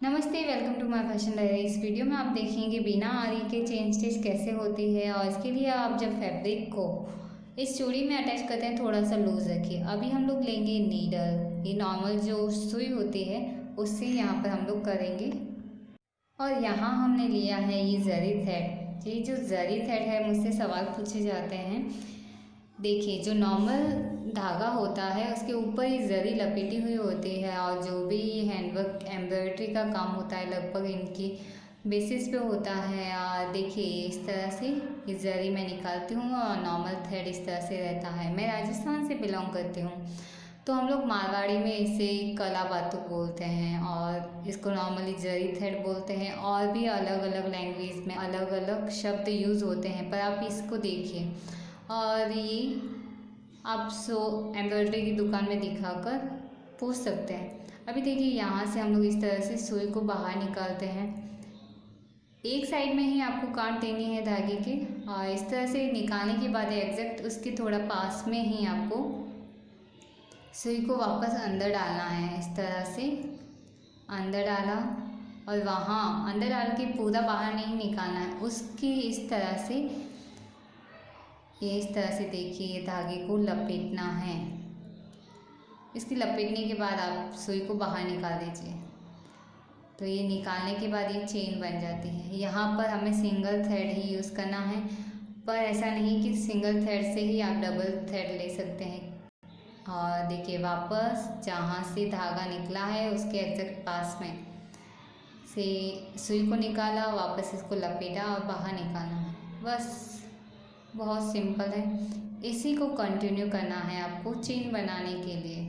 नमस्ते, welcome to my fashion diary. इस video में आप देखेंगे बिना आरी के चेन स्टिच कैसे होती है। और इसके लिए आप जब फैब्रिक को इस चूड़ी में अटैच करते हैं थोड़ा सा लूज रखिए। अभी हम लोग लेंगे नीडल, ये नॉर्मल जो सुई होती है उससे यहाँ पर हम लोग करेंगे। और यहाँ हमने लिया है ये जरी थ्रेड। ये जो जरी थ्रेड है, मुझसे सवाल पूछे जाते हैं। देखिए, जो नॉर्मल धागा होता है उसके ऊपर ये जरी लपेटी हुई होती है, और जो भी हैंडवर्क एम्ब्रॉयडरी का काम होता है लगभग इनकी बेसिस पे होता है। और देखिए इस तरह से ये जरी मैं निकालती हूँ और नॉर्मल थ्रेड इस तरह से रहता है। मैं राजस्थान से बिलोंग करती हूँ, तो हम लोग मारवाड़ी में इसे कलाबातु बोलते हैं और इसको नॉर्मली जरी थ्रेड बोलते हैं। और भी अलग अलग लैंग्वेज में अलग अलग शब्द यूज़ होते हैं, पर आप इसको देखिए। और ये आप एम्ब्रॉयडरी की दुकान में दिखाकर पूछ सकते हैं। अभी देखिए, यहाँ से हम लोग इस तरह से सुई को बाहर निकालते हैं। एक साइड में ही आपको काट देनी है धागे के, और इस तरह से निकालने के बाद एग्जैक्ट उसके थोड़ा पास में ही आपको सुई को वापस अंदर डालना है। इस तरह से अंदर डाला, और वहाँ अंदर डाल के पूरा बाहर नहीं निकालना है उसकी। इस तरह से इस तरह से देखिए, ये धागे को लपेटना है। इसकी लपेटने के बाद आप सुई को बाहर निकाल दीजिए। तो ये निकालने के बाद ये चेन बन जाती है। यहाँ पर हमें सिंगल थ्रेड ही यूज़ करना है, पर ऐसा नहीं कि सिंगल थ्रेड से ही आप डबल थ्रेड ले सकते हैं। और देखिए, वापस जहाँ से धागा निकला है उसके एग्जैक्ट पास में से सुई को निकाला, वापस इसको लपेटा और बाहर निकाला। बस, बहुत सिंपल है। इसी को कंटिन्यू करना है आपको चेन बनाने के लिए।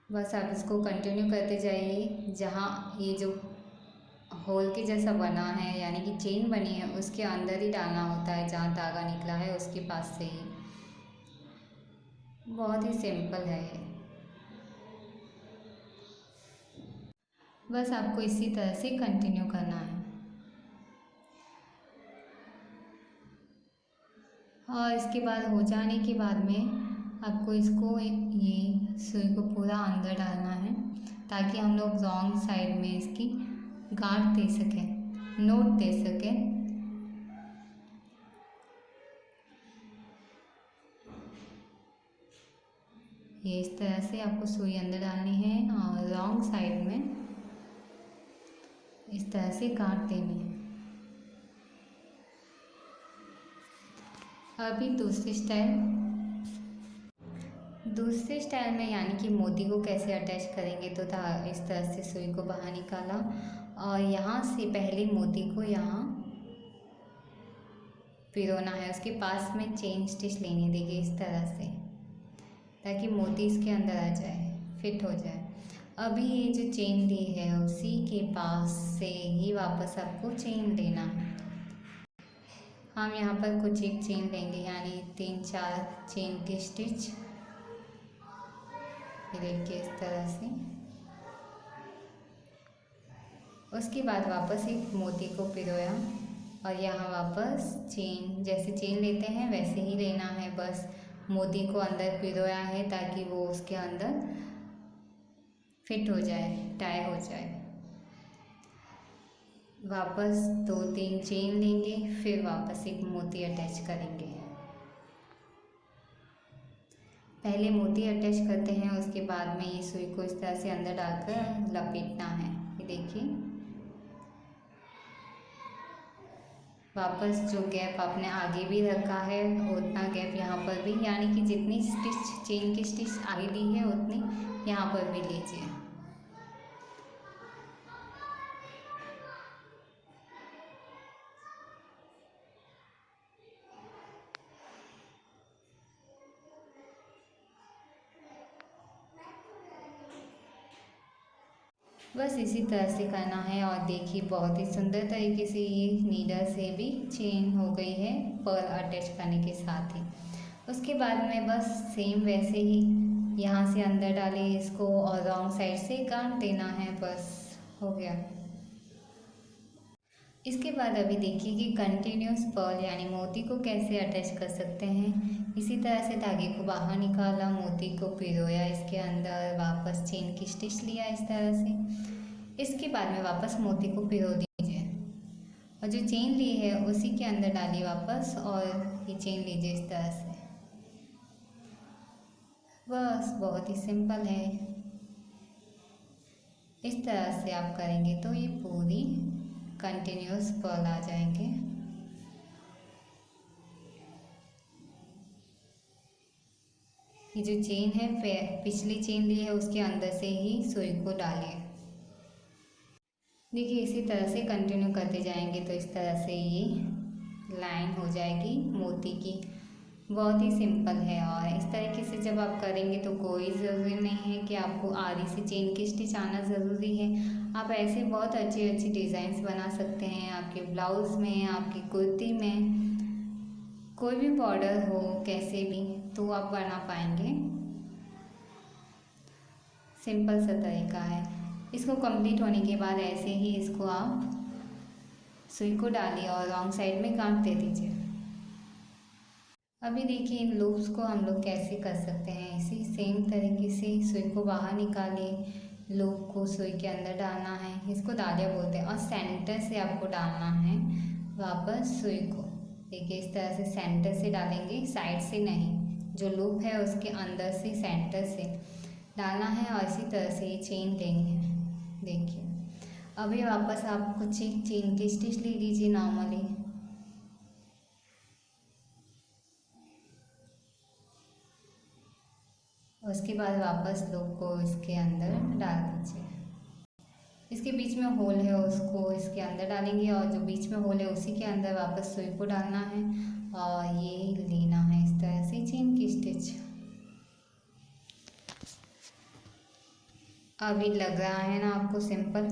बस आप इसको कंटिन्यू करते जाइए। जहाँ ये जो होल के जैसा बना है यानी कि चेन बनी है, उसके अंदर ही डालना होता है, जहाँ धागा निकला है उसके पास से ही। बहुत ही सिंपल है ये। बस आपको इसी तरह से कंटिन्यू करना है। और इसके बाद हो जाने के बाद में आपको इसको ये सुई को पूरा अंदर डालना है, ताकि हम लोग रॉन्ग साइड में इसकी गांठ दे सकें, नोट दे सकें। ये इस तरह से आपको सुई अंदर डालनी है और रॉन्ग साइड में इस तरह से गांठ देनी है। अभी दूसरे स्टाइल में यानी कि मोती को कैसे अटैच करेंगे। तो था इस तरह से सुई को बाहर निकाला, और यहाँ से पहले मोती को यहाँ पिरोना है, उसके पास में चेन स्टिच लेनी है। देखिए इस तरह से, ताकि मोती इसके अंदर आ जाए, फिट हो जाए। अभी ये जो चेन ली है उसी के पास से ही वापस आपको चेन लेना है। हम यहाँ पर कुछ एक चेन लेंगे, यानी 3-4 चेन की स्टिच। ये देखिए इस तरह से। उसके बाद वापस एक मोती को पिरोया, और यहाँ वापस चेन, जैसे चेन लेते हैं वैसे ही लेना है। बस मोती को अंदर पिरोया है ताकि वो उसके अंदर फिट हो जाए, टाई हो जाए। वापस 2-3 चेन लेंगे, फिर वापस एक मोती अटैच करेंगे। पहले मोती अटैच करते हैं, उसके बाद में ये सुई को इस तरह से अंदर डालकर लपेटना है। ये देखिए, वापस जो गैप आपने आगे भी रखा है उतना गैप यहाँ पर भी, यानी कि जितनी स्टिच चेन की स्टिच आगे ली है उतनी यहाँ पर भी लीजिए। बस इसी तरह से करना है। और देखिए, बहुत ही सुंदर तरीके से ये नीडल से भी चेन हो गई है पर्ल अटैच करने के साथ ही। उसके बाद में बस सेम वैसे ही यहाँ से अंदर डाले इसको, और रॉन्ग साइड से गांठ देना है। बस हो गया। इसके बाद अभी देखिए कि कंटिन्यूस पर्ल यानी मोती को कैसे अटैच कर सकते हैं। इसी तरह से धागे को बाहर निकाला, मोती को पिरोया इसके अंदर, वापस चेन की स्टिच लिया इस तरह से। इसके बाद में वापस मोती को पिरो दीजिए और जो चेन ली है उसी के अंदर डालिए वापस और ये चेन लीजिए इस तरह से। बस बहुत ही सिंपल है। इस तरह से आप करेंगे तो ये पूरी कंटिन्यूस पर्ल आ जाएंगे। ये जो चेन है पिछली चेन ली है उसके अंदर से ही सुई को डालिए। देखिए इसी तरह से कंटिन्यू करते जाएंगे तो इस तरह से ये लाइन हो जाएगी मोती की। बहुत ही सिंपल है और इस तरीके से जब आप करेंगे तो कोई ज़रूरी नहीं है कि आपको आरी से चेन की स्टिच आना ज़रूरी है। आप ऐसे बहुत अच्छी अच्छी डिज़ाइंस बना सकते हैं आपके ब्लाउज़ में, आपकी कुर्ती में, कोई भी बॉर्डर हो कैसे भी तो आप बना पाएंगे। सिंपल सा तरीका है। इसको कंप्लीट होने के बाद ऐसे ही इसको आप सुई को डालिए और रॉन्ग साइड में गांठ दे दीजिए। अभी देखिए इन लूप्स को हम लोग कैसे कर सकते हैं। इसी सेम तरीके से सुई को बाहर निकालिए, लूप को सुई के अंदर डालना है, इसको दालिया बोलते हैं, और सेंटर से आपको डालना है वापस सुई को। देखिए इस तरह से सेंटर से डालेंगे, साइड से नहीं, जो लूप है उसके अंदर से सेंटर से डालना है और इसी तरह से ये चेन लेंगे। देखिए अभी वापस आप कुछ चेन की स्टिच ले लीजिए नॉर्मली। उसके बाद वापस लूप को इसके अंदर डाल दीजिए। इसके बीच में होल है उसको इसके अंदर डालेंगे और जो बीच में होल है उसी के अंदर वापस सुई को डालना है और ये लेना है इस तरह से चेन की स्टिच। अभी लग रहा है ना आपको सिंपल?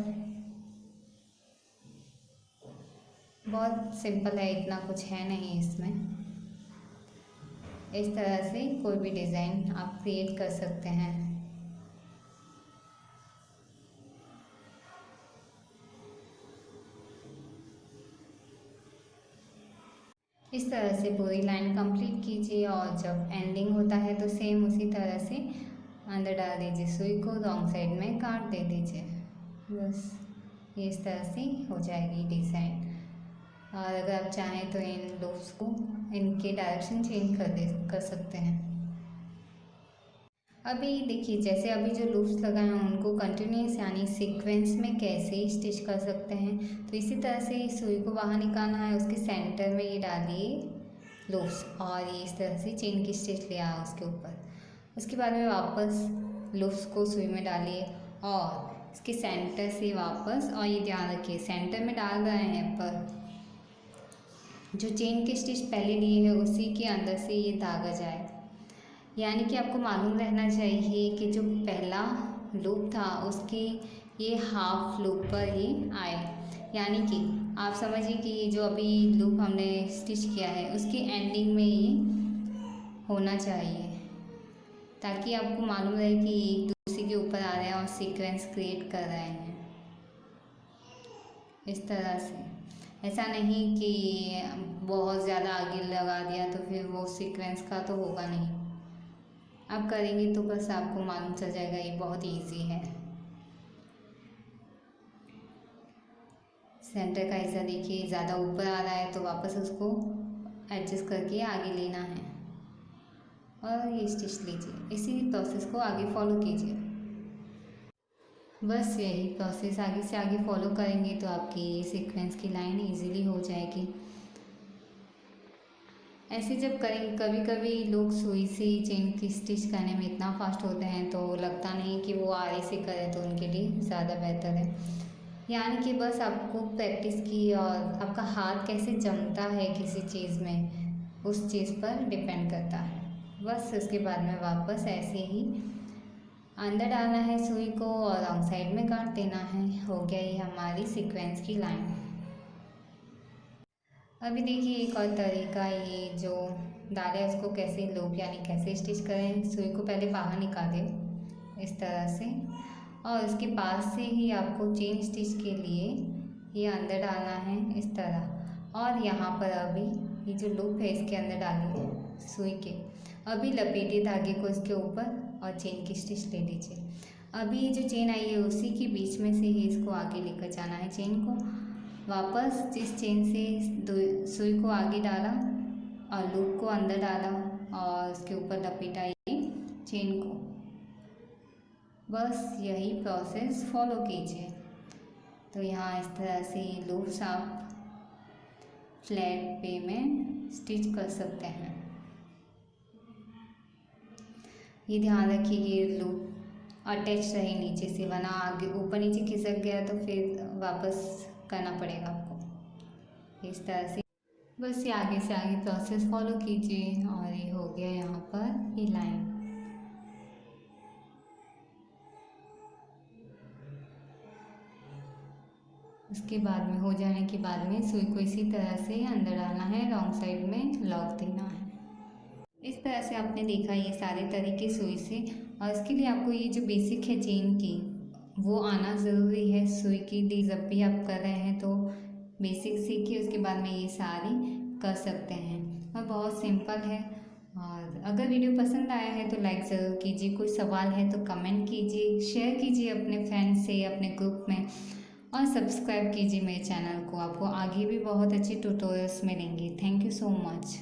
बहुत सिंपल है, इतना कुछ है नहीं इसमें। इस तरह से कोई भी डिज़ाइन आप क्रिएट कर सकते हैं। इस तरह से पूरी लाइन कंप्लीट कीजिए और जब एंडिंग होता है तो सेम उसी तरह से अंदर डाल दीजिए सुई को, रॉन्ग साइड में काट दे दीजिए। बस ये इस तरह से हो जाएगी डिज़ाइन। और अगर आप चाहें तो इन लूप्स को इनके डायरेक्शन चेंज कर सकते हैं। अभी देखिए जैसे अभी जो लूप्स लगाए हैं उनको कंटिन्यूस यानी सीक्वेंस में कैसे स्टिच कर सकते हैं। तो इसी तरह से सुई को बाहर निकालना है, उसके सेंटर में ये डालिए लूप्स और ये इस तरह से चेन की स्टिच लिया उसके ऊपर। उसके बाद में वापस लूप्स को सुई में डालिए और इसके सेंटर से वापस, और ये ध्यान रखिए सेंटर में डाल रहे हैं पर जो चेन की स्टिच पहले लिए है उसी के अंदर से ये धागा जाए। यानी कि आपको मालूम रहना चाहिए कि जो पहला लूप था उसके ये हाफ लूप पर ही आए। यानी कि आप समझिए कि ये जो अभी लूप हमने स्टिच किया है उसकी एंडिंग में ये होना चाहिए, ताकि आपको मालूम रहे कि एक दूसरे के ऊपर आ रहे हैं और सीक्वेंस क्रिएट कर रहे हैं। इस तरह से ऐसा नहीं कि बहुत ज़्यादा आगे लगा दिया तो फिर वो सीक्वेंस का तो होगा नहीं। आप करेंगे तो बस आपको मालूम चल जाएगा, ये बहुत इजी है। सेंटर का हिस्सा देखिए ज़्यादा ऊपर आ रहा है तो वापस उसको एडजस्ट करके आगे लेना है और ये स्टिच लीजिए। इसी प्रोसेस को आगे फॉलो कीजिए। बस यही प्रोसेस आगे से आगे फॉलो करेंगे तो आपकी सीक्वेंस की लाइन इजीली हो जाएगी। ऐसे जब करेंगे, कभी कभी लोग सुई से चेन की स्टिच करने में इतना फास्ट होते हैं तो लगता नहीं कि वो आरे से करें तो उनके लिए ज़्यादा बेहतर है। यानी कि बस आपको प्रैक्टिस की और आपका हाथ कैसे जमता है किसी चीज़ में उस चीज़ पर डिपेंड करता है। बस उसके बाद में वापस ऐसे ही अंदर डालना है सुई को और रॉन्ग साइड में काट देना है। हो गया ये हमारी सीक्वेंस की लाइन। अभी देखिए एक और तरीका, ये जो डाले उसको कैसे लूप यानी कैसे स्टिच करें। सुई को पहले बाहर निकालें इस तरह से और उसके पास से ही आपको चेन स्टिच के लिए ये अंदर डालना है इस तरह, और यहाँ पर अभी ये जो लूप है इसके अंदर डालिए सुई के। अभी लपेटिए धागे को इसके ऊपर और चेन की स्टिच ले लीजिए। अभी ये जो चेन आई है उसी के बीच में से ही इसको आगे लेकर जाना है चेन को। वापस जिस चेन से सुई को आगे डाला और लूप को अंदर डाला और उसके ऊपर लपेटाइए चेन को। बस यही प्रोसेस फॉलो कीजिए। तो यहाँ इस तरह से लूप्स आप फ्लैट पे में स्टिच कर सकते हैं। ये ध्यान रखिए कि लूप अटैच रहे नीचे से, वरना आगे ऊपर नीचे खिसक गया तो फिर वापस करना पड़ेगा आपको इस तरह से। बस ये आगे से आगे प्रोसेस फॉलो कीजिए। और ये हो गया यहाँ पर ये लाइन। उसके बाद में हो जाने के बाद में सुई को इसी तरह से अंदर डालना है, रॉन्ग साइड में लॉक देना है। इस तरह से आपने देखा ये सारे तरीके सुई से। और इसके लिए आपको ये जो बेसिक है चेन की वो आना ज़रूरी है। सुई की जब भी आप कर रहे हैं तो बेसिक सीखिए, उसके बाद में ये सारी कर सकते हैं और बहुत सिंपल है। और अगर वीडियो पसंद आया है तो लाइक ज़रूर कीजिए, कोई सवाल है तो कमेंट कीजिए, शेयर कीजिए अपने फ्रेंड्स से, अपने ग्रुप में, और सब्सक्राइब कीजिए मेरे चैनल को। आपको आगे भी बहुत अच्छे ट्यूटोरियल्स मिलेंगे। Thank you so much.